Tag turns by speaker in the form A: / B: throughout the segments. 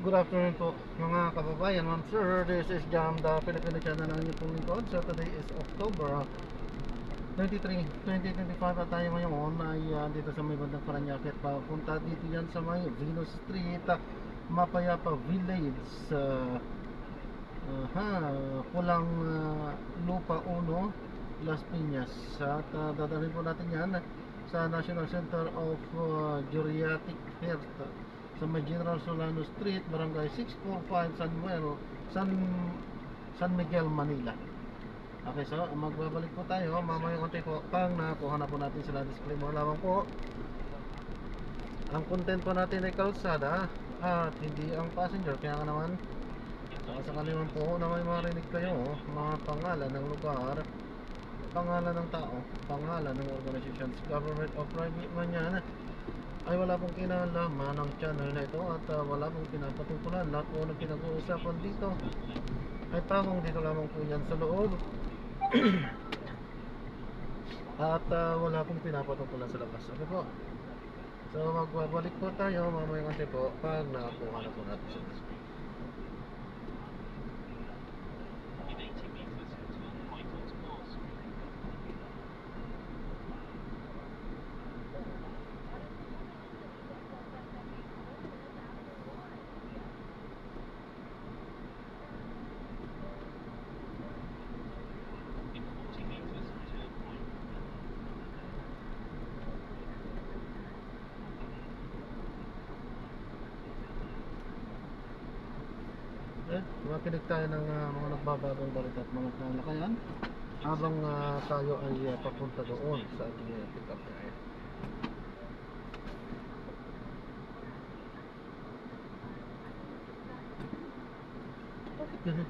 A: Good afternoon po mga kababayan, ma'am sir. This is Jam, the Filipino channel ng inyong pong lingkod. So today is October 23, 2025 at tayo ngayon ay dito sa may bandang Paranaque. Papunta dito yan sa may Venus Street, Mapayapa Village, Kulang Lupa 1, Las Piñas. At dadalhin po natin yan sa National Center of Geriatric Health sa may General Solano Street, Barangay 645, San Miguel, Manila. Okay, so magbabalik po tayo mamaya konti po pang nakuha na po natin sila disclaimer lamang po. Ang content po natin ay kalsada at hindi ang passenger, kaya nga naman sakali man po na may marinig kayo mga pangalan ng lugar, pangalan ng tao, pangalan ng organizations, government o private man yan, ay wala pong kinalaman ng channel na ito at wala pong pinapatungkulan. Lahat po ng pinag-uusapan dito ay pangong dito lamang po yan sa loob at wala pong pinapatungkulan sa labas. Okay po, so magbabalik po tayo mamaya kasi po pag nakakuha na po natin siya. Makinig tayo ng mga nagbabagong balita at mga talakayan habang tayo ay papunta doon sa ating pick-up area. Bakit ganun?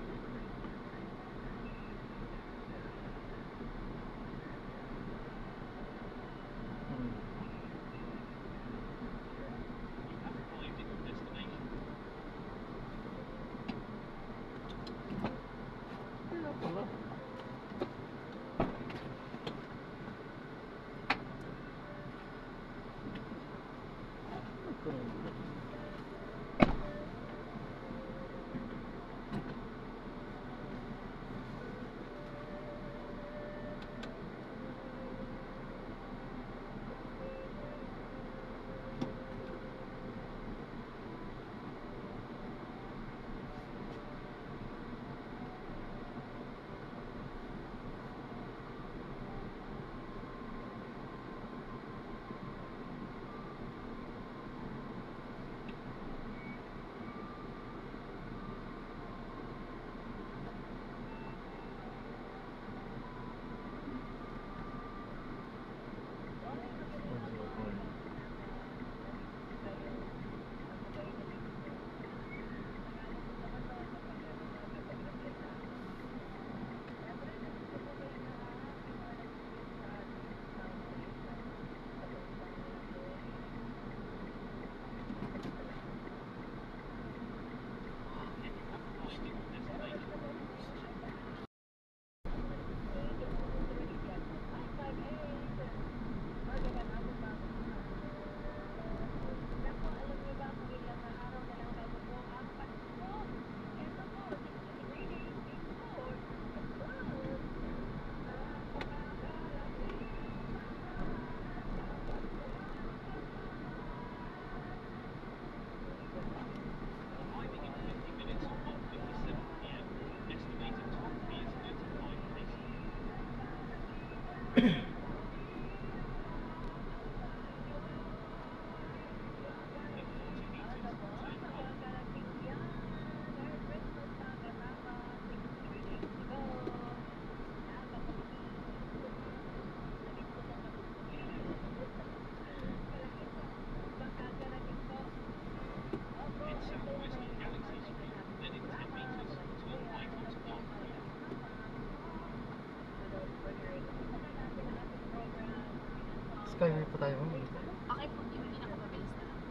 A: Skyway pa tayo.
B: Okay po, yung pinakamabilis na lang.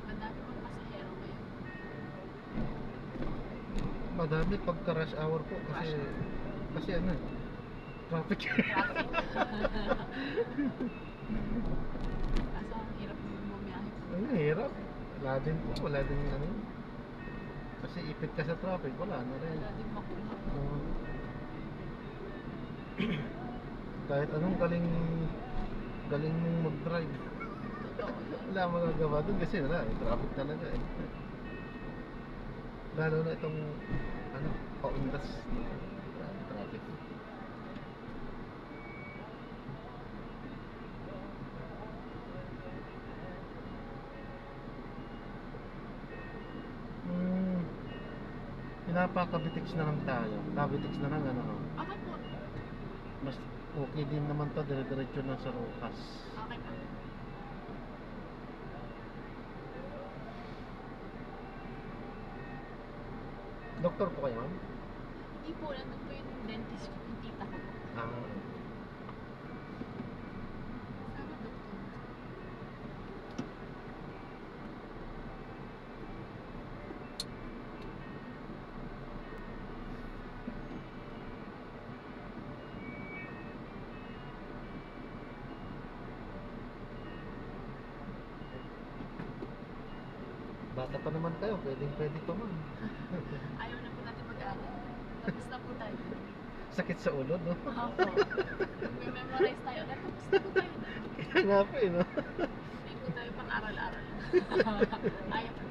B: Madami pong pasahero ngayon.
A: Madami pagka rush hour po kasi ano Traffic.
B: Traffic. Kaso ang hirap bumiyahe.
A: Ang hirap. Wala din ano. Kasi ipit ka sa traffic, wala na rin.
B: Wala din makuha.
A: Oo. Kahit anong galing mong mag-drive.
B: Totoo yun.
A: Wala magagawa doon kasi wala, traffic talaga eh. Lalo na itong ano, paundas. Grabe, traffic. Hmm, pinapakabitiks na lang tayo. Kabitiks na lang ano.
B: Okay po.
A: Mas okay din naman to, dire-diretso na sa Rojas.
B: Okay po.
A: Doktor po kayo, ma'am?
B: Hindi po, nandun po yung dentist ko, yung tita ko po.
A: Ah,
B: Sana doktor.
A: bata pa naman kayo, pwede pa man.
B: Ayaw na po natin mag-aaral. Tapos na po tayo.
A: Sakit sa ulo, no?
B: Opo. Mag-memorize tayo. Tapos na po tayo.
A: Kaya nga po eh, no?
B: Hindi po tayo pang aral-aral. Ayaw po.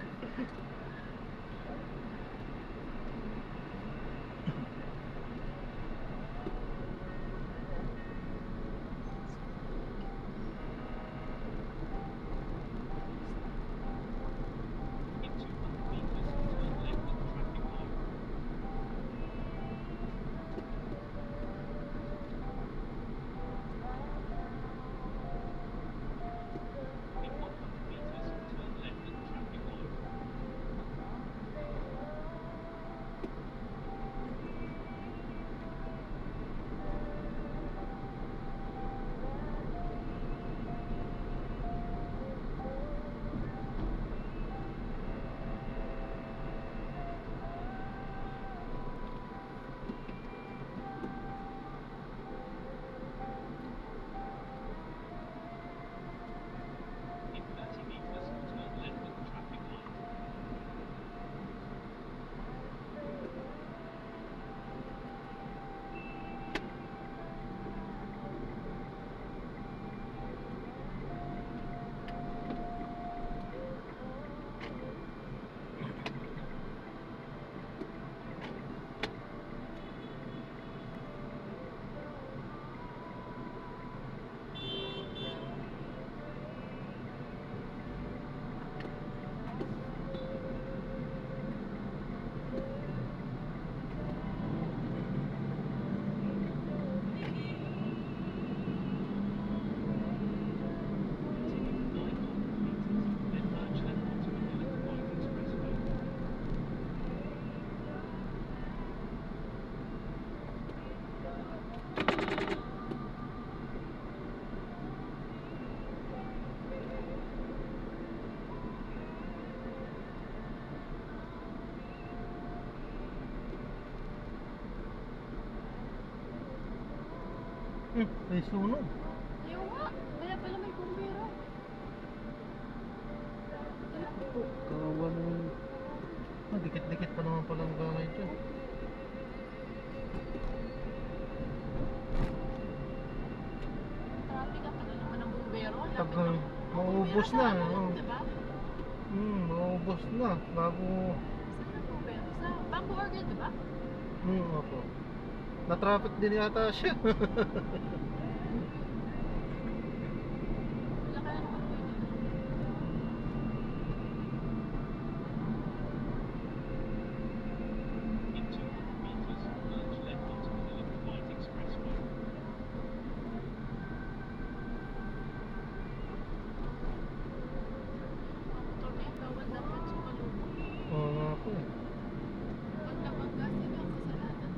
A: May sunog.
B: Ayaw nga. Kaya pala may bumbero.
A: Kawawa naman. Dikit-dikit pa naman palang bahay dyan.
B: Traffic ka pala naman ng bumbero. Lapit
A: Tagal.
B: ng-
A: Maubos
B: Bumbero
A: na.
B: sa ano,
A: Oh.
B: diba?
A: Maubos na. Bago.
B: Saan ang bumbero? Sa Bamboo Organ, diba?
A: Opo. Na-traffic din yata siya.
B: Wala kaya naman po yun. Motor na yung bawal dapat sumalubong.
A: Oo nga po eh.
B: Pag nabangga, sino ang kasalanan?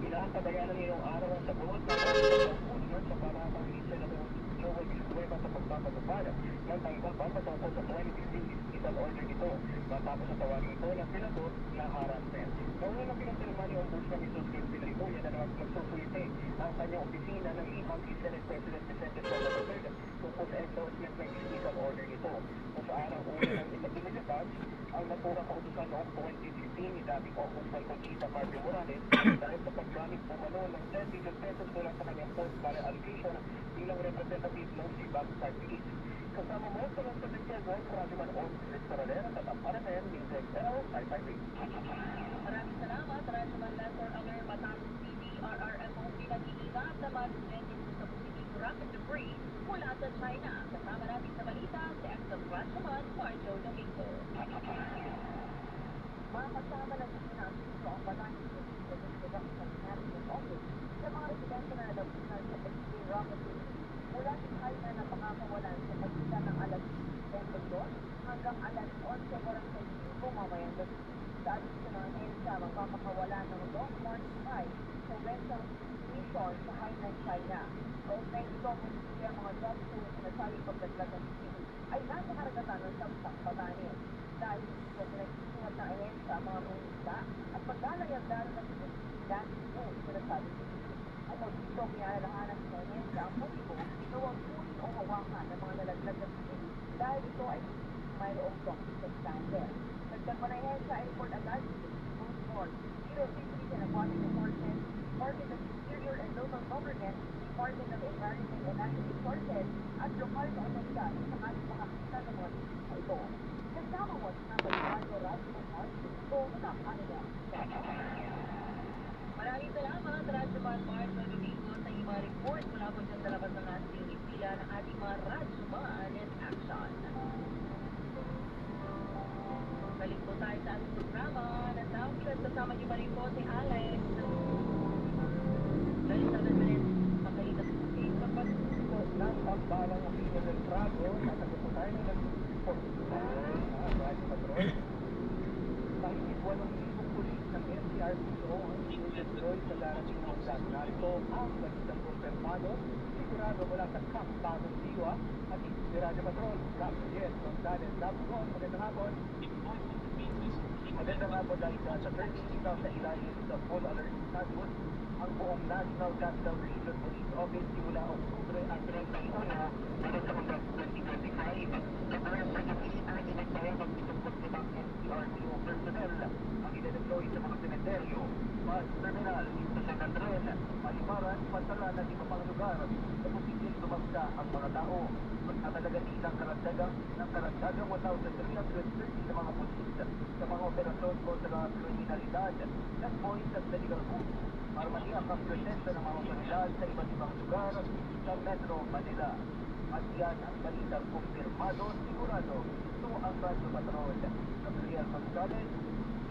C: Pinapadayanan ngayong araw ang sagot ng Ombudsman sa paratang ni Senador Joel Villanueva sa pagpapatupad ng tanggal patungkol sa 2016 dismissal order nito matapos sa tawagin ito ng Senador na harassment. Nauna na pinagpirma ni Ombudsman ni Susan Villanueva na naman magsusulite ang kanyang opisina ng limang si Senate President Vicente Soto III tungkol sa enforcement ng dismissal order nito. Kung sa araw una ng ipagpilitag ang naturang kautusan noong 2015 ni dating Ombudsman Conchita Martin Morales dahil sa paggamit umano ng 10 billion pesos mula sa kanyang post-mare allocation bilang representative ng Sibag Party. Kasama mo sa lang sa Nintendo, Radyoman On, Mr. Valera, at ang Paramen, Music, Pero, Sci-Fi.
D: Maraming salamat, Radyoman Lester Aler, matapos PDRRMO pinag-iingat na mag-vending sa positibong rocket debris mula sa China. Kasama natin sa balita, si Excel Radyoman, Marjo Domingo. Mga kasama ng sinasabi ang banahin sa Production Management Office sa mga residente na nalabunan sa PDRRMO rocket debris mula sa China na makakawalan sa pagitan ng alas 10 hanggang alas 11:45 mamayang gabi. Sa additional EDSA, magpapakawalan ng long march flight sa rental mission sa Hainan, China. Kaugnay ito kung hindi ang mga job tools na nasabing pagdagdag ng city ay nasa karagatan ng samsang Batanes. Dahil ito pinagsusulat ng EDSA mga komunista at paglalayag-dalo ng sinilang sa nasabing city. Bukod dito, pinalalahanan sa EDSA ang motibo na huwag kunin o hawakan ng mga nalaglag ng city dahil ito ay mayroong toxic standard. Nagkapanayan sa airport agad, Moon Force, Zero Safety and Aquatic Resources, Department of Interior and Local Government, Department of Environment and Natural Resources, at lokal na otoridad sa ating makakita ng mga na ito. Kasama mo sa pagkakaroon ng Radyoman ito ng kanila. Maraming salamat, Radyoman Marjo Domingo, sa iyong mga report mula po dyan sa labas ng ating pila ng ating mga Radyoman in Action. Balik po tayo sa ating programa. Nasa kasama niyo pa rin po si Alex. Dahil sa natin, makalitas po
C: Sa pagsuko ng pagbalang opinion ng Trago, sasagot po tayo ng Radyo Patrol. Mahigit 8,000 pulis ng NCRPO ang i-deploy sa darating na undas. Narito ang balitang kumpirmado, sigurado mula sa Camp Bagong Diwa at si Radyo Patrol, Camp Jet, Gonzales, Labugon. Magandang hapon. Magandang hapon dahil sa 30 sa ilalim sa full alert status ang buong National Capital Region Police Office simula Oktubre at 31 para sa mga 2025. Kapag sa kapit ang inagbayan ng itungkot ng NCRPO personnel ang i-deploy sa mga sementeryo, bus terminal, istasyon ng tren, paliparan, pantalan at iba pang lugar na posibleng dumagsa ang mga tao. Magtatalaga silang karagdagang 1,330 na mga pulis sa mga operasyon kontra kriminalidad, checkpoints at medical booths para matiyak ang presensya ng mga otoridad sa iba't ibang lugar sa Metro Manila. At yan ang balitang kumpirmado, sigurado. Ito ang Radyo Patrol. Gabriel Gonzales,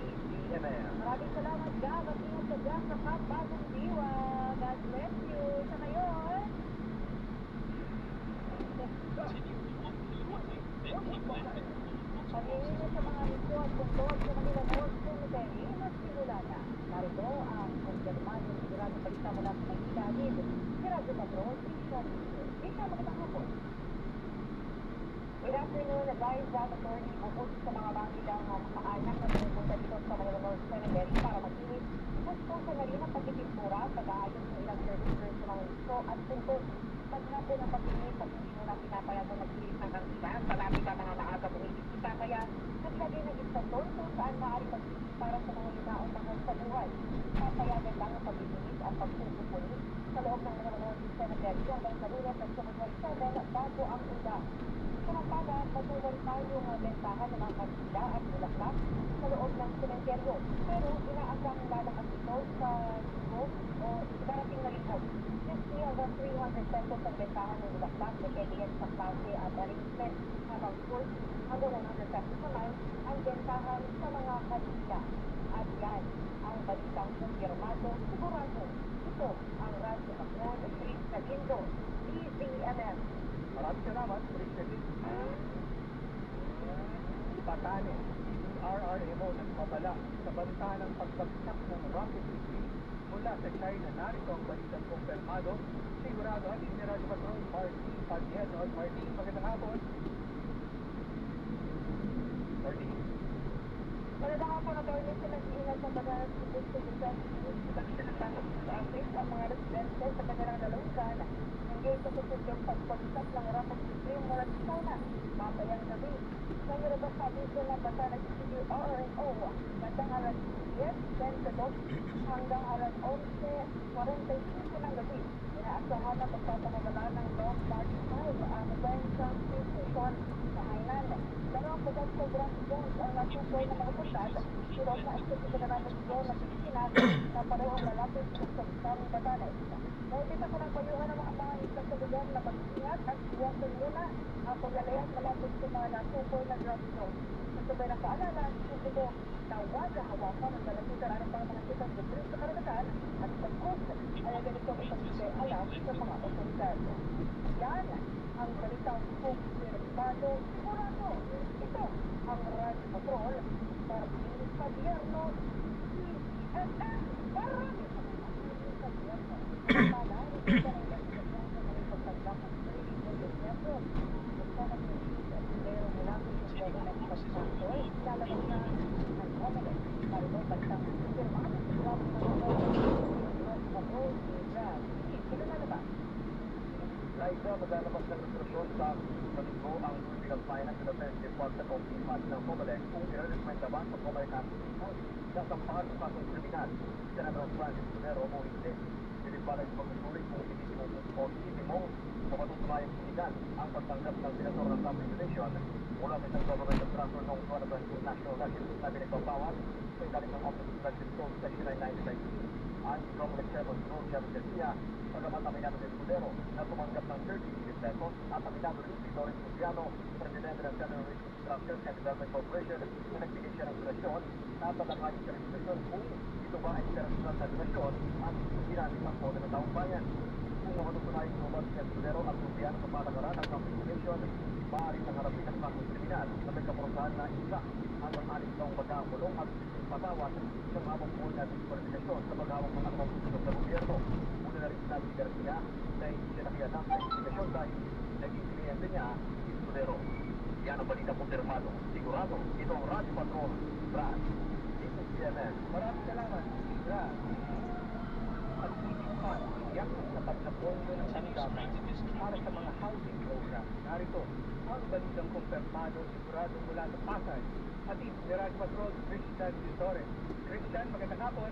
C: ACMR.
D: Maraming salamat, Gab. At ingat ka dyan sa Camp Bagong Diwa. God bless you. Sa ngayon, pag-iingat sa mga misyo at tungkol sa Manila North Cemetery, magsimula na. Narito ang kumpirmado sigurado balita mula sa Maynila. Si Radyo Patrol, Isha, magandang hapon. Good afternoon, advise that attorney bukod sa mga bangilang makaanak na pinupunta dito sa Manila North Cemetery para mag-inis, nagpunta na rin ang pagkipintura, pag-aayos ng ilang services sa mga misyo at tungkol maghapon ang pag-inis at hindi mo na pinapayagan mag-inis ng kantina, palapit ang mga maaga bumisita, kaya naglagay ng istasyon kung saan maaari mag-inis para sa mga yumaong mahal sa buhay. Papayagan lang ang pag-inis at pagpupupulis sa loob ng Manila North Cemetery hanggang sa lunes ng January 7 bago ang undas. Samantala, patuloy tayong bentahan ng mga kandila at bulaklak sa loob ng sementeryo. Pero inaasang lalakas ito sa linggo o darating na linggo. 50 hanggang 300 pesos ang bentahan ng bulaklak, dependent sa klase at arrangement, habang 40 hanggang 100 pesos naman ang bentahan sa mga kandila. At yan ang balitang kumpirmado, sigurado. Ito ang Radyo Patrol, Chris Galindo, DZMM.
C: Maraming salamat, President. Patane, RRMO nagpabala sa banta ng pagbagsak ng rocket debris mula sa China. Narito ang balitang kumpirmado, sigurado at ni Radyo Patrol, Martin Pagyeto. Martin, magandang hapon. Martin.
D: Magandang hapon, attorney, sa nag-iingat sa Bagaras Civil Defense News Production ng Santos sa Africa ang mga residente sa kanilang lalungkan. Hindi sa susunod pagbagsak ng rocket debris mula sa China. Mapayang gabi. Sa Yorubas sabi sa ng bata ng RRMO, bandang alas 10:22 hanggang alas 11:45 ng gabi. Inaasahan na magpapakagala ng Long March 5 ang West Station sa Hainan. Dalawang bagat sa Grand Zones ang natukoy ng mga pusad. Sila na ang sa General Miguel na Pilipinas na parehong malapit sa Sagsang Batanes. Naibita ko ng payuhan ng mga isla sa lugar na mag-ingat at iwasan muna ang paglalayas malapit sa mga natukoy na Grand Zones. Ang sabay na paalala, ito na wag hawakan ng dalagitan ng mga kitang debris sa karagatan at pagkos ay ganito ipagkibay alam sa mga otoridad. Yan ang balitang kumpirmado, sigurado. Ito ang Radyo Patrol para sa biyerno CNN. Marami sa biyerno. Pala, ito na ang investigasyon sa mga pagtanggap ng training ng biyerno. Ito na pero mula sa mga pagtanggol, lalabas na ang omelet. Marito, balitang kumpirmado, sigurado na Radyo Patrol, ito na ba?
C: Laisa, maglalabas ng instruksyon sa Malinggo ang Political Finance and Defense Department of Defense ng COMELEC kung i-rekomenda ba sa COMELEC Constitution sa sampahan ng kasong kriminal si General Francis Cunero o hindi. Pinipalay sa pagsusulit kung hindi mo mapatutunayang kriminal ang pagtanggap ng Senator ng Compensation mula sa isang government contractor noong 2022 National National na pinagpapawan sa ilalim ng Office of Legislative Code Section 995. Ang COMELEC Chairman Ron Chavez Garcia, pagamat aminado ni Escudero na tumanggap ng 30 million pesos at aminado rin si Doris Luciano, Presidente ng Federal Risk Construction and Development Corporation na nagbigay siya ng donasyon at tatangayin siya ng donasyon kung ito ba ay international na donasyon at ginamit ang poder ng taong bayan. Kung matutunayan lumabas si Escudero at Luciano sa patakaran ng Compensation, maaaring nangarapin ang kasong kriminal bansa. Ang alis ng pagkakulong at patawad sa mga pampuan at diskwalifikasyon sa paghawak ng anumang pusunod na gobyerno. Una na rin sinabi ni Garcia na hindi siya nakialam sa investigasyon dahil naging kliyente niya si Escudero. Yan ang balita kumpirmado. Sigurado, ito ang Radyo Patrol. Brad, this is CNN. Maraming salamat, Brad. At hindi pa iyak sa pagsapondo ng sanggama para sa mga housing program. Narito, ang balitang kumpirmado sigurado mula sa Pasay. Atid ni Radyo Patrol, Christian Visores. Christian, magandang hapon.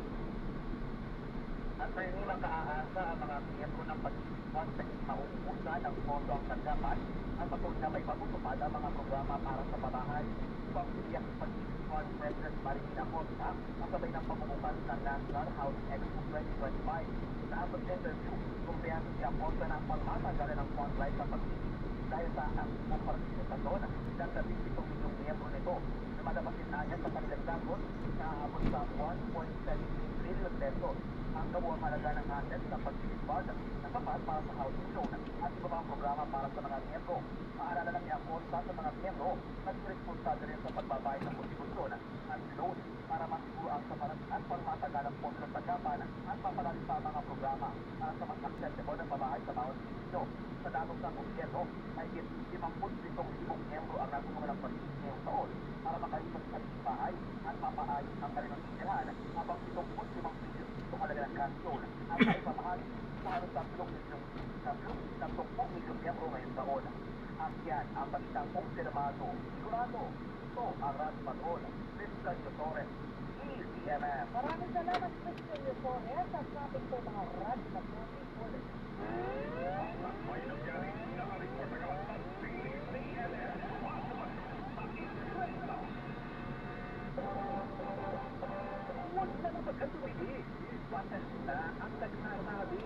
C: At may ulang kaaasa ang mga miyembro ng pag-ibigwan sa mauubusan ng pondo ang tanggapan at patuloy na may patutupad ang mga programa para sa pabahay. Ibang siyak pag-ibigwan President Marina Costa kasabay ng pamumukan ng National Housing Expo 2025. Sa atong interview, kumpiyansa siya Costa ng pagmatagalan ng frontline sa pag-ibig dahil sa ang partisipasyon ng 17 milyong miyembro nito. Lumalabasin na niya sa kanilang dagot na aabot sa 1.7 trillion pesos ang kabuang halaga ng assets sa pag-ibigwan na sapat para sa housing loan at iba pang programa para sa mga miyembro. Maalala lang niya Costa sa mga miyembro na responsable rin sa pagbabayad ng kontribusyon at loan para masiguro ang saparat at pangmatagalang pondo ng tanggapan at papalalim pa ang mga programa para sa mas accessible na pabahay sa bawat Pilipino. Sa dagong ng gobyerno ay 57,000 miyembro ang nakuha ng pag-ibig ngayong taon para makalipas sa bahay at mapaayos ang kanilang titirahan habang 75 milyon itong halaga ng kasyon at ay pamahali sa halos 30 milyong miyembro ngayong taon. At yan ang balitang kumpirmado. Sigurado, ito ang Radyo Patrol, Christian Visores, ECMS.
D: Maraming salamat, Christian Visores, at natin po mga Radyo Patrol reporters.
C: Huwag na napagkatuloy. Batas na ang nagsasabi.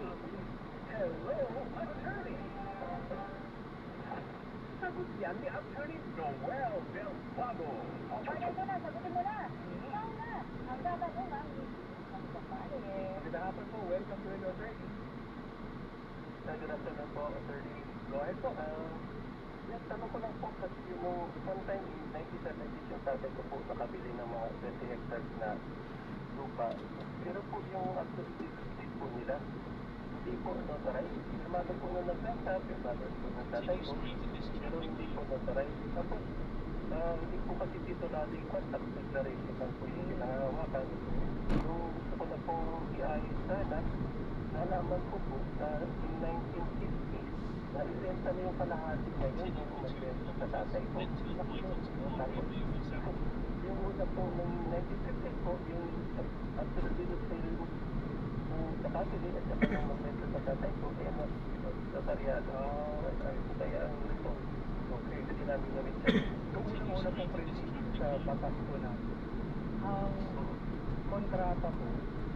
C: Hello, attorney. Sagot yan ni Attorney Noel Del Pago.
D: Ano ito na, sagutin mo na. Ikaw na. Ang tatanungan, ang babae.
C: Magandang hapon po. Welcome to the attorney. Good afternoon po, attorney. Go ahead po. Yes, tanong ko lang po kasi yung sometime in 1970s yung tatay ko po nakabili ng mga 20 hectares na lupa. Pero po yung actually deed po nila, hindi po notarized. Firmado po nung nagbenta, firmado po ng tatay ko, pero hindi po notarized. Tapos, hindi po kasi dito natin contact declaration lang po yung pinangahawakan. So, gusto ko na po i-ayos sana. Nalaman ko po na in 1950s, na-ibenta na yung kalahati ngayon yung nagbenta sa tatay ko. Tapos, yung una po ng 1950s po, yung actually dito sa nakabili at saka nang magbenta sa tatay ko, kaya notariado. Kaya ang ito, okay, kasi namin namin siya.
E: Yung unang-una pong prinsipyo sa batas po natin, ang kontrata po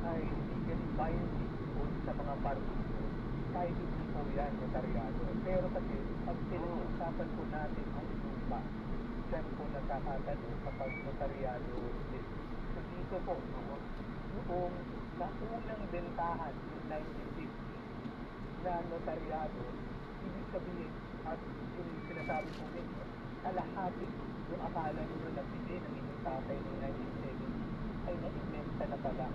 E: ay legally binding po sa mga parties po. Kahit hindi po yan notaryado. Pero kasi, pag pinag-usapan po natin ang lupa, dyan po nagkakatalo kapag notaryado din. So dito po, yung naunang bentahan yung 1950 na notaryado, ibig sabihin, at yung sinasabi po ninyo, kalahati yung akala nyo nagbili ng inyong tatay ng 1970 ay na-inventa na pala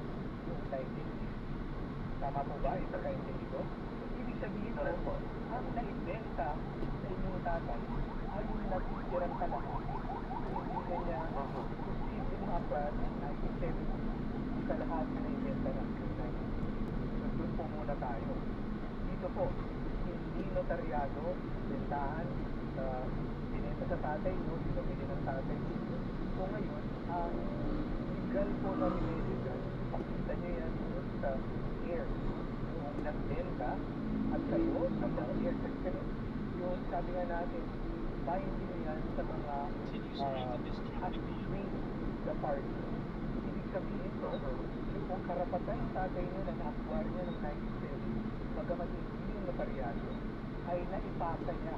E: yung 1950. Tama po ba? Ipagkaintindi ko? Ibig sabihin po, ang na-inventa sa inyong tatay ay yung natitirang kalahati. Hindi na niya proceeding upward ng 1970, yung kalahati na inventa ng 1950. So doon po muna tayo. Dito po, hindi notaryado, bentahan, binenta sa tatay mo, binabili ng tatay mo. So ngayon, ang legal po na illegal, pakita nyo yan sa air. Yung nagbenta at kayo sa mga air. Kasi yung sabi nga natin, binding yan sa mga between the parties. Ibig sabihin po, yung karapatan ng tatay nyo na na-acquire niya ng 1970, bagamat hindi yung notaryado, ay naipasa niya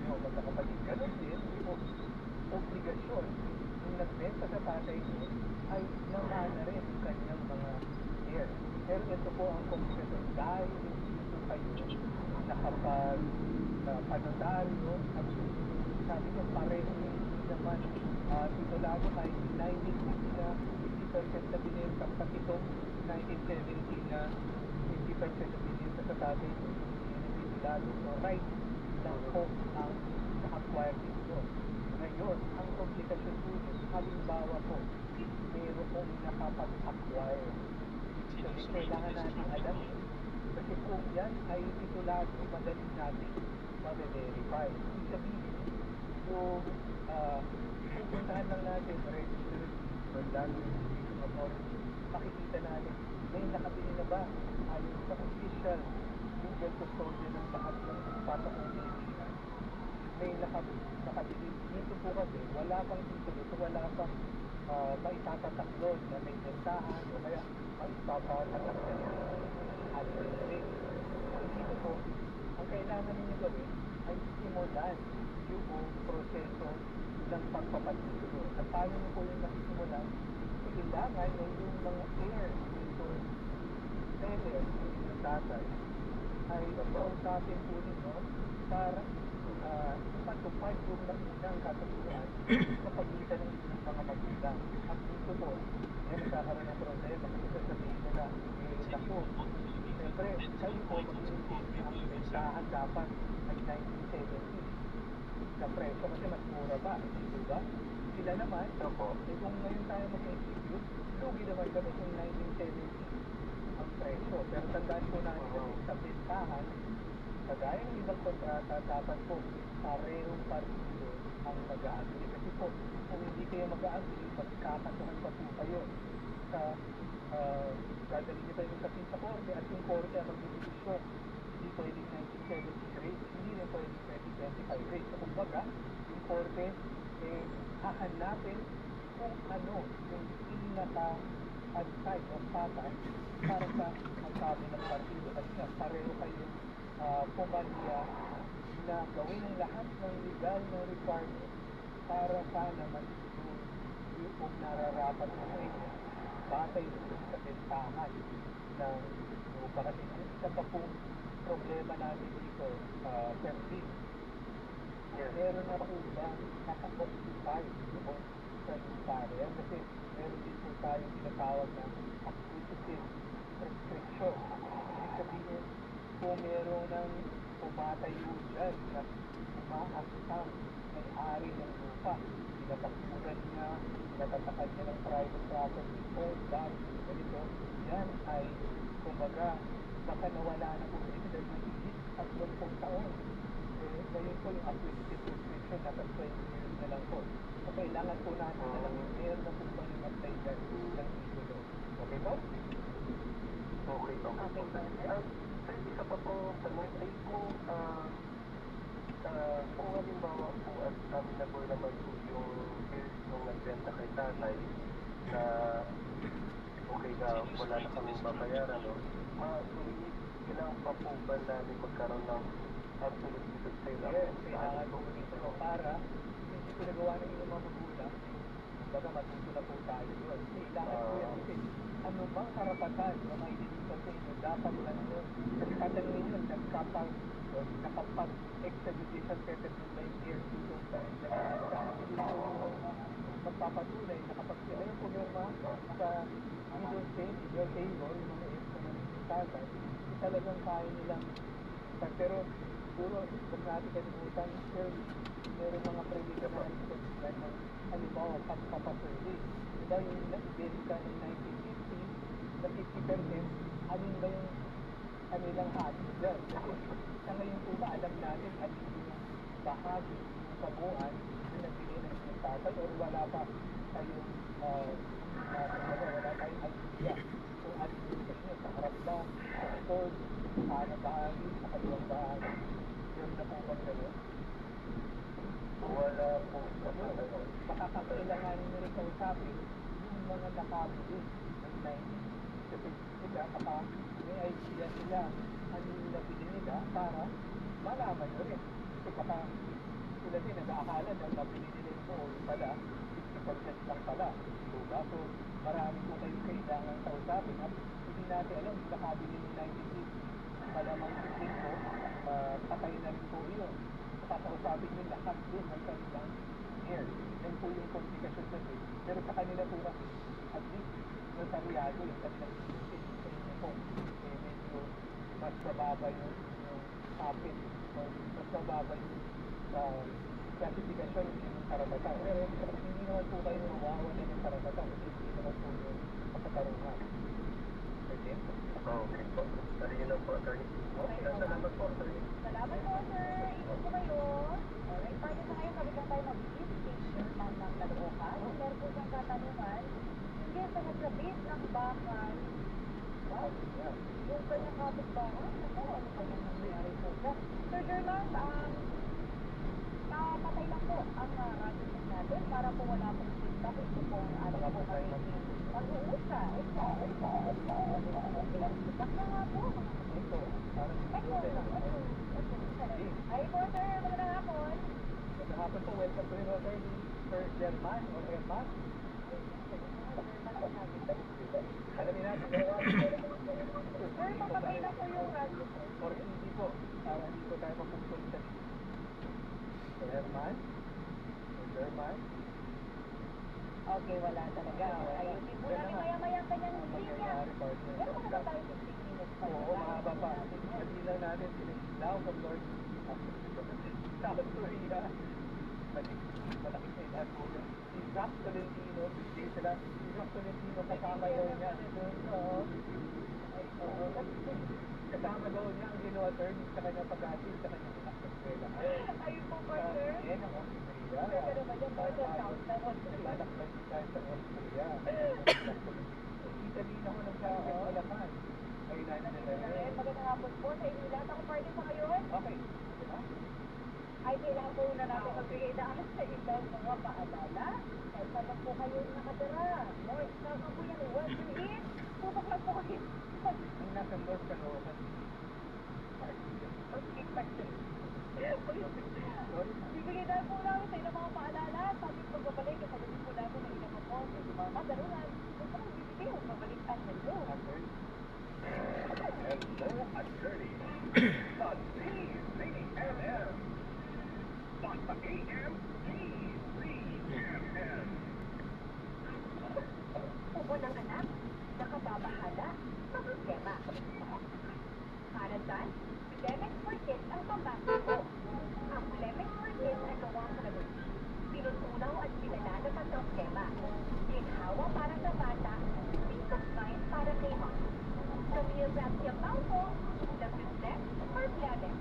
E: yung magkakapatid. Ganon din, yung obligasyon yung nagbenta sa tatay niyo ay namana rin yung kanyang mga heir. Pero ito po ang komplikasyon dahil dito kayo nakapag panotaryo at sabi niyo pareho yung naman titulado kahit 1950 na 50% na binenta sa pitong 1970 na 50% na binenta sa dati hindi titulado. So right lang po ang na-acquire dito. Ngayon, ang komplikasyon po is halimbawa po, meron pong nakapag-acquire. So, kailangan natin alam kasi kung yan ay titulado, madali natin ma-verify. Ibig sabihin, yung pupuntahan lang natin, registered or land authority, makikita natin, may nakabili na ba ayon sa official legal custodian ng lahat ng pasakong Pilipinas. May nakabili. Dito po kasi, wala pang titulo, so wala pang maitatatak doon na may bentahan o kaya maitatatak na address. Dito po, ang kailangan ninyo gawin ay simulan yung proseso ng pagpapatitulo. At paano nyo po yung nasisimulan? Kailangan na yung mga heirs nito, seller, yung tatay, ay kausapin po ninyo para ipatupad yung unang katuluan sa pagitan ng mga magulang. At dito po, nagkakaroon ng problema kasi sasabihin nila, naku, siyempre, kayo po mag-iisip ang bentahan dapat ay 1970 na presyo kasi mas mura ba, di ba? Sila naman, kung ngayon tayo mag-execute, lugi naman kami kung 1970 ang presyo. Pero tandaan po natin kasi sa bentahan, kagaya ng ibang kontrata, dapat po parehong partido ang mag-a-agree. Kasi po, kung hindi kayo mag-a-agree, magkakasuhan pa po kayo sa dadalhin niyo tayo sa korte at yung korte ang mag-desisyon. Hindi pwedeng 1970 rate, hindi rin pwedeng 2025 rate. So, kumbaga, yung korte, hahanapin kung ano yung pinaka-antay o patas para sa magsabi ng partido. At siya, pareho kayo pumalya na gawin ang lahat ng legal na requirement para sana mag-issue yung nararapat na sa inyo batay sa bentahan ng lupa. Kasi isa pa pong problema natin dito, Percy, meron na po ba naka-occupy sa lupa yan? Kasi meron din po tayong tinatawag na acquisitive restriction. Ibig sabihin, kung meron ng pumatayo dyan na umaasang may-ari ng lupa, pinapakmuran niya, pinatatakan niya ng private property o dahil ganito, yan ay kumbaga baka nawala na po rin dahil mahigit 30 taon. Ngayon po yung acquisitive restriction nasa 20 years na lang po. So kailangan po natin na lang meron na po ba yung apply dyan ng titulo. Okay po?
C: Okay. Isa pa po, tanong ko, kung halimbawa po at amin na po naman po yung bills nung nagbenta kay tatay na okay na wala na kaming babayaran, no? Kailangan pa po ba namin magkaroon ng absolute dito sale?
E: Yes, kailangan po dito para hindi pinagawa ng inyong mga magulang, kumbaga matuto na po tayo doon. Kailangan po yan kasi ano bang karapatan na may dito sa inyo, dapat lang yun. Kasi tatanungin yun, nakapag-extrajudicial settlement by years dito sa magpapatunay na kapag sila yung pumirma sa middle state, your favor, yung mga instrument ng tatay, talagang kaya nilang pero siguro, huwag natin kalimutan, meron mga preliminary consequence ng halimbawa, pagpapasurvey. Diba yung na-build ka ng 1950 na 50%, alin ba yung kanilang hati dyan? Kasi sa ngayon po ba, alam natin at yung bahagi ng kabuuan na nabili ng inyong tatay or wala pa kayong wala tayong idea kung alin yung sa inyo, sa harap ba, sa likod, para bahagi, sa kaliwang bahagi. Yun na po ba gano'n?
C: Wala po.
E: Makakakailanganin nyo rin kausapin yung mga nakabili ng 90. Kasi sila, baka may idea sila ano yung nabili nila para malaman nyo rin. Kasi baka sila din nag-aakala na nabili nila yung buo pala, 50% lang pala. Diba? So, marami po kayong kailangan kausapin at hindi natin alam yung nakabili ng 90 malamang din po, patay na rin po yun. Kakausapin yung lahat din ng kanilang engineer. Yan po yung qualification natin. Pero sa kanila po, at least, notaryado yung kanilang isip. Sa inyo po, medyo mas mababa yung topic, mas mababa yung classification yung karapatan. Pero hindi naman po kayo mawawalan ng karapatan. Hindi naman po yung makatarungan. Okay?
C: Okay po. Sarili po, attorney. Okay, salamat po, attorney.
D: Salamat po, sir. Ikot po kayo. Alright, pwede sa ngayon kami lang tayo mag-visitation ng Caloocan. Meron po siyang katanungan. Hindi sa nagsabit ng bakal. Wow,
E: Yeah.
D: yung kanyang kapitbahay. Ano kanyang nangyari po siya? Sir German, patay lang po ang radio natin para po wala pong feedback. Ito po ang alam po kami mag-uusap. Ito na nga po.
E: Ito, parang
D: Ay po, sir. Magandang hapon.
E: Magandang hapon po. Welcome to the hotel, Sir German or Herman. Alamin natin.
D: Sir, papatay na po yung radio.
E: Or hindi po. Para hindi po tayo mapupunta. Sir Herman? Sir German?
D: Okay, wala talaga. Ayusin po namin maya-maya ang kanyang linya.
E: Magyayari partner.
D: Meron pa naman tayo 15 minutes pa.
E: Oo, mahaba pa. Madilang natin sinislaw from Lord South Korea. Malaki sa ilahan po yan. Si Jack Tolentino, hindi sila, si Jack Tolentino kasama daw niya. Kasama daw niya ang ginawa attorney sa kanyang pag-asis, sa kanyang pag-eskwela.
D: Ayun po, partner.
E: Yan ang Austria.
D: Pero ba yung partner south na
E: Lalakbay tayo sa Austria. Italy na ko nagkakalaman. Ayun na nila.
D: Magandang hapon po sa inyo lahat. Ako partner pa ngayon.
E: Okay. Diba?
D: Ay, kailangan po na natin magbigay daan sa ibang mga paalala. Kahit saan lang po kayo nakatira. North, south po yan. West and east. Tutok lang po kayo.
E: Ang nasa North Caloocan.
D: Bibigay dahil po namin sa ilang mga paalala. Sa ating pagbabalik, kasagutin po namin ng ilang mga post, yung mga kadaruhan. Kung saan bibigay, magbabalik ang hello.
C: Hello, attorney. Sa DZMM. Basta AM, DZMM.
D: Ubo ng anak, nakababahala, problema. Para dyan, Lemex for Kids ang pambasa ko. Ang Lemex for Kids ay gawang sagot. Pinutunaw at pinalala sa problema. Ginhawa para sa bata, peace of mind para kay mom. Kamiyazat yung bangko, the business for Lemex.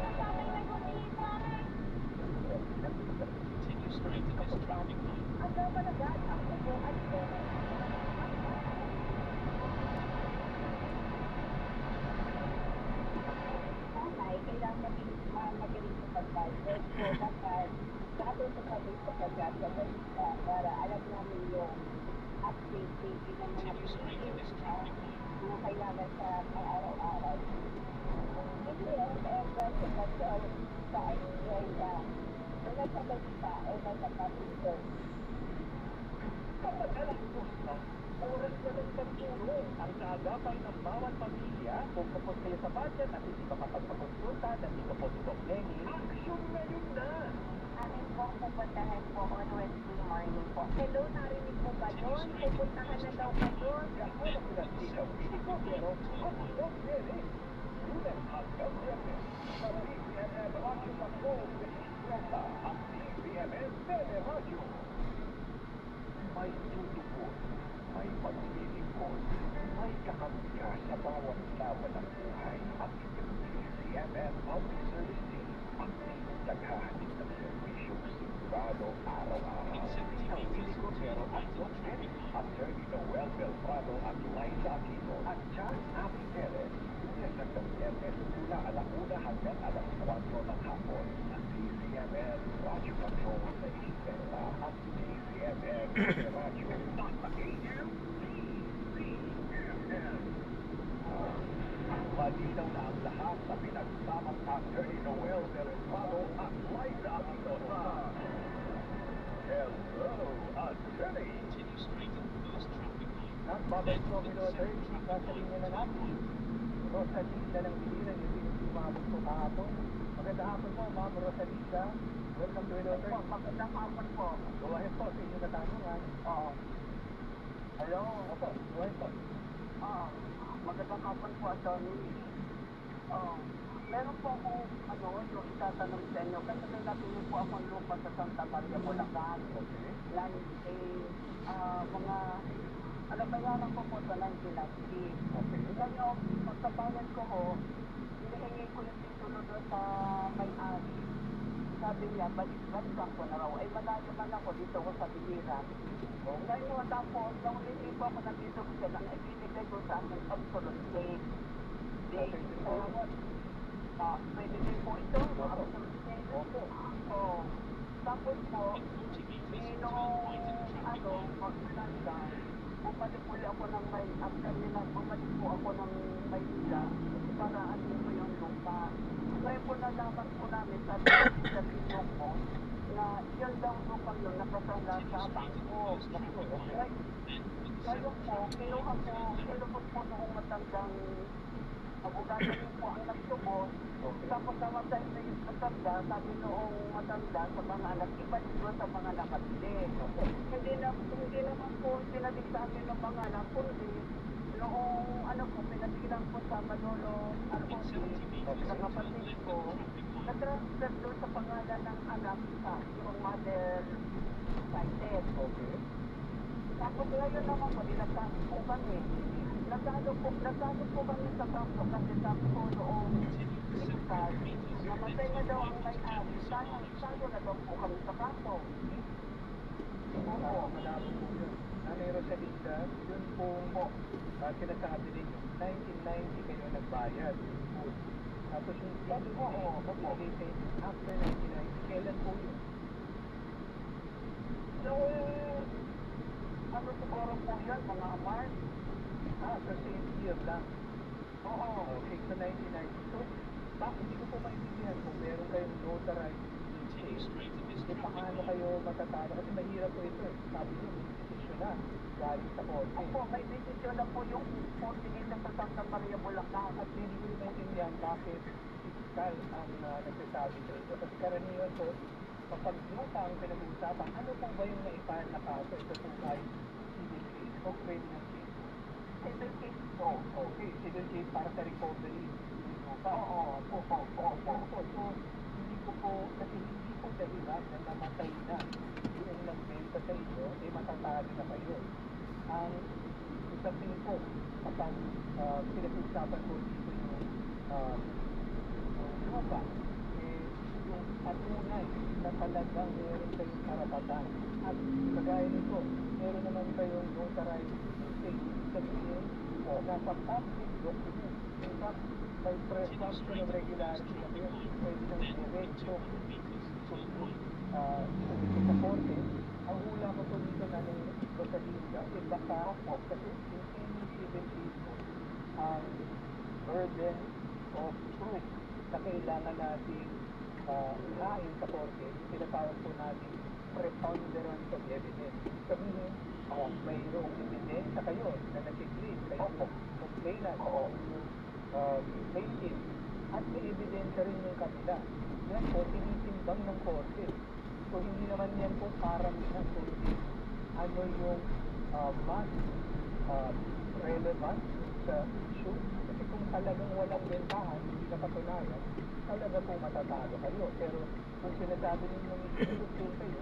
D: Kasama yung nag-ulit
F: Continue straight to this traffic light.
D: ang gabalagat ang ubo at Lemex. Ay, kailangan natin magaling sa pag-budget. So, dapat natin sa pag-budget para alam namin yung update ng mga
F: Continue straight to this traffic light.
D: mga kailangan sa araw-araw. Hindi ang sa pag-budget sa idea na sa balita o nasa kapito.
C: Kapag alas 2 na, oras na ng pagtulong ang kaagapay ng bawat pamilya.
E: Kung kapos kayo sa budget at hindi makapagpakonsulta, nandito po si Doc Lenny.
C: Aksyon ngayon na!
D: Amin pong pupuntahan po on Wednesday morning po. Hello, narinig mo ba yun? Pupuntahan na daw po yun.
C: Ako na pinagsigaw ko, pero ako Doc Lenny. Lunes hanggang Biyernes, sa DZMM Radyo Patrol, Expressa ang DZMM Teleradyo. May tutupon, may paglilingkod, may kakamga sa bawat laban ng buhay. At itong DZMM Public Service Team ang naghahatid ng serbisyong sigurado araw-araw. Ang helikoptero at Dr. Attorney Noel Belprado at Liza Aquino at Charles Api Perez. Lunes hanggang Biyernes mula alauna hanggang alas 4 ng hapon. Ang DZMM Radio Control sa Isipera at DZMM Radio. Basta AM, DZMM. Malinaw na ang lahat sa pinagsamang Attorney Noel Belprado at Liza Aquino sa Hello, Attorney.
F: Continue straight into those traffic lights.
E: At babalik po kami attorney sa linya na natin. Rosa Lisa ng Biliran, yung pinagsimabot ko kahapon. magandang hapon po, Ma'am Rosalita. Welcome to Hello Sir.
D: Magandang hapon po.
E: Go ahead po sa inyong katanungan.
D: Oo. Hello.
E: Opo, go ahead po.
D: Magandang hapon po, Atty. Meron po ako, yung itatanong sa inyo. Kasi may napili po akong lupa sa Santa Maria, Bulacan.
E: Okay.
D: Mga, bayaran ko po sa 1990.
E: Okay.
D: Ngayon, pagkabayan ko ho, hinihingi ko yung titulo doon sa may-ari. Sabi niya, balikan ko na raw. Ay, malayo man ako dito ko sa Biliran. Ngayon, tapos, nung hindi po ako nandito ko lang, ay binigay ko sa akin absolute date.
E: Okay, din po.
D: Pwede din po ito, absolute date.
E: Opo.
D: Tapos po,
F: In 40 meters,
D: nung,
F: turn right into the traffic light.
D: bumalik uli ako ng after nila, bumalik po ako ng Maynila para ano ko yung lupa. Ngayon po nalaman po namin sa video ko na yun daw lupa yun nakasala sa bangko. Ngayon po, kinuha po, kinupot po noong matandang abogado rin po ang nagtubos. Tapos namatay na yung matanda, sabi noong matanda sa mga anak, ibalik ko sa mga nakabili. Hindi naman po sinabi sa amin ng mga anak, kundi noong pinatigilan ko sa Manolo Arcosi, sa kapatid ko, na-transfer doon sa pangalan ng anak sa yung mother cited.
E: Okay.
D: Tapos ngayon naman po, dinagkas po kami. Nagano po kami sa kampo kasi sabi ko noong ikasal, namatay na daw ang may-ari. Sano na daw po kami sa kampo. Oo.
E: Malabo po yun. Nanay Rosalita, yun po sinasabi ninyo, 1990 kayo nagbayad. Tapos yung populated after 1990, kailan po yun?
D: Siguro po yun, mga March.
E: So same year lang.
D: Oo.
E: Okay, so 1990. So, hindi ko po maintindihan kung meron kayong notarized
F: Continue straight in this traffic
E: paano
F: light.
E: kayo matatalo? Kasi mahirap po ito eh. Sabi niyo, may desisyon na galing sa korte.
D: Ako, may desisyon na po yung korte dito sa Santa Maria, Bulacan.
E: At hindi ko maintindihan bakit fiskal ang nagsasabi sa ito. Kasi karaniwan po, kapag lupa ang pinag-uusapan, ano po ba yung naipahal na kaso? Ito po ay civil case o criminal case?
D: Civil case po.
E: Okay, civil case para sa recovery.
D: Oo.
E: So, hindi ko po, kasi hindi po dahilan na namatay na yung nagbenta sa inyo, matatalo na kayo. Ang usapin po, kapag pinag-usapan po dito yung lupa, yung patunay na talagang meron kayong karapatan. At kagaya nito, meron naman kayong notarized state. Sabihin, nasa public document. In fact, by presumption of regularity, pwede nang diretso sa korte. Ang hula ko po dito na ng Rosalinda, baka po, kasi in any civil case po, ang burden of proof na kailangan natin ilahin sa korte, tinatawag po natin preponderance of evidence. Sabihin, mayroong ebidensya kayo na nag-claim kayo complainant o plaintiff at may ebidensya rin yung kabila. Yan po, tinitimbang ng korte. So, hindi naman yan po karamihan kundi ano yung mas relevant sa issue. Kasi kung talagang walang bentahan, hindi na patunayan, talaga po matatalo kayo. Pero kung sinasabi ninyo yung kayo,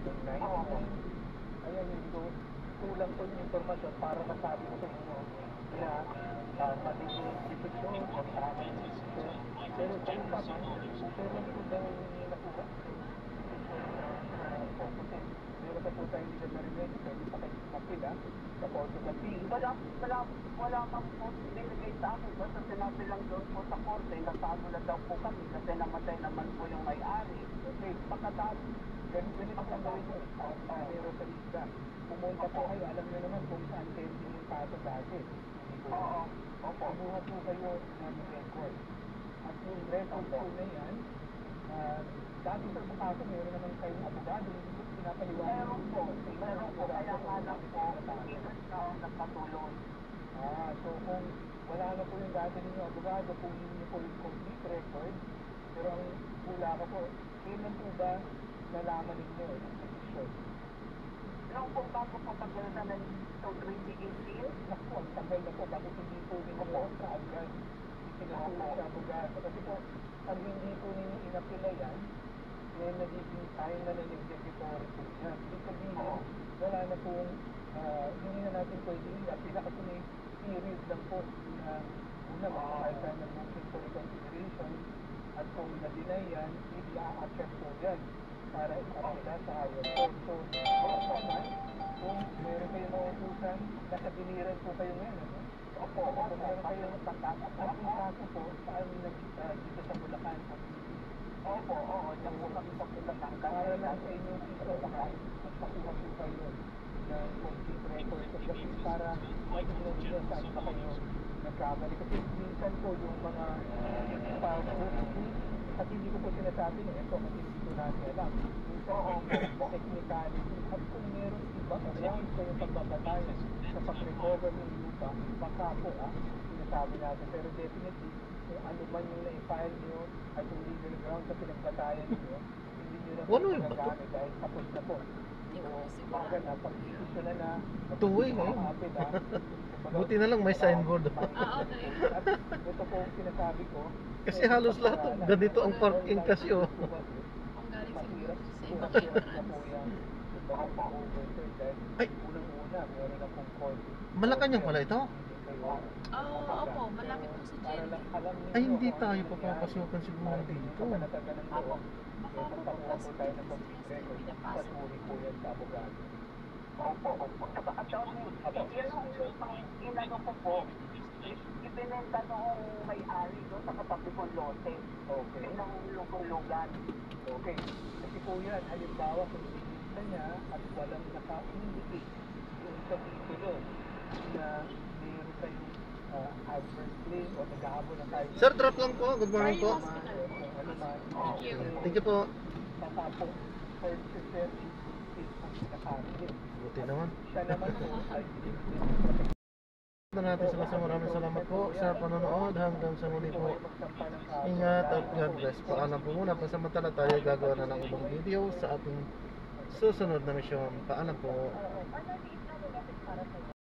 E: yung 99, ayan, hindi ko kulang po yung informasyon para masabi ko sa inyo na magiging institusyon o tama yung institusyon. Pero kung pa man, meron po daw yung nakuha. Meron pa po tayong legal na remedy, pwede pa kayo makila sa Court of Appeal.
D: Wala mang po binigay sa akin. Basta sinabi lang doon po sa korte, natalo na daw po kami kasi namatay naman po yung may-ari.
E: Okay, pakatalo. Ganito ang gawin nyo. Meron sa lista. Pumunta po kayo, alam nyo naman kung saan pending yung kaso dati.
D: Oo.
E: Kumuha po kayo ng record. At yung record po na yan, dati sa kaso, meron naman kayong abogado, hindi po pinapaliwanag.
D: Meron po, kaya nga lang po, hindi na nagpatuloy.
E: So kung wala na po yung dati ninyo abogado, kung hindi niyo po yung complete record, pero ang hula ko po. Kailan po ba nalaman ninyo yung posisyon?
D: Nung po bago po tagal na nandito 2018,
E: Naku, ang tagal na po, bakit hindi po ninyo kaagad itinaturo sa abogado? Kasi po, pag hindi po ninyo inapila yan, nagiging time na ng-executory po yan. Ibig sabihin, wala na pong, hindi na natin pwede inapila kasi may period lang po na una, makakahal tayo ng motion for reconsideration at kung na-deny yan, i-a-accept po yan para ipapila sa higher court. So, naman, kung meron kayong mautusan, nasa biliran po kayo ngayon, ano? Opo, kung meron kayong ang kaso po, saan dito sa Bulacan?
D: opo, oo, dyan po kami sa Bulacan.
E: Para lang sa inyong piso of mind, magpakuha po kayo ng complete record of the case para mag-inom nyo saan ba kayo nagkamali. Kasi minsan po yung mga at hindi ko po sinasabi na ito kasi hindi ko natin alam. Minsan po, technicality. At kung meron ibang ground sa yung pagbabatayan sa pag-recover ng lupa, baka po sinasabi natin. Pero definitely, kung ano man yung na-file nyo at yung legal ground sa pinagbatayan nyo, hindi nyo na po
A: Ano yung
E: magagamit dahil tapos na po. So, baga na, pag-desisyon na
A: Tuwi, eh. Buti na lang may signboard.
B: Okay.
E: At ito po ang sinasabi ko.
A: Kasi halos lahat ganito ang parking kasi oh.
B: Kung galing siguro sa ibang
E: Mahirap na
B: entrance.
E: po yan. Baka pa-overturn dahil
A: Ay.
E: unang-una, meron na pong court.
A: Malacanang pala ito?
B: Opo, malapit po sa
E: Para
B: jail.
E: lang alam ninyo
A: Ay, hindi
E: kung
A: tayo
E: ano
A: papapasukan siguro
E: nangyari.
A: dito.
E: Para matagalan ng loob.
B: Baka
E: Magpakuha po tayo ng
B: po
E: complete record.
B: pinapasok.
E: Pasuri po yan sa abogado.
D: Opo, opo. At saka, yun ang inano ko po, ibinenta noong may-ari doon sa katabi kong lote.
E: Okay.
D: Pinahulog-hulugan.
E: Okay. Kasi po yan, halimbawa kung sinista niya at walang naka-indicate yung sa titulo na meron kayong adverse claim o nag-aabot na tayo.
A: Sir, drop lang po. Good morning po.
E: Ano man.
B: Thank you.
A: Thank you po.
E: Tapos, third certificate is ang pinaka-higit.
A: Buti naman.
E: Siya naman po ay
A: Ito natin sa maraming salamat po sa panonood. Hanggang sa muli po. Ingat at God bless. Paalam po muna. Pasamantala tayo gagawa na ng ibang video sa ating susunod na misyon. Paalam po.
D: Or naliit na message para sa'yo.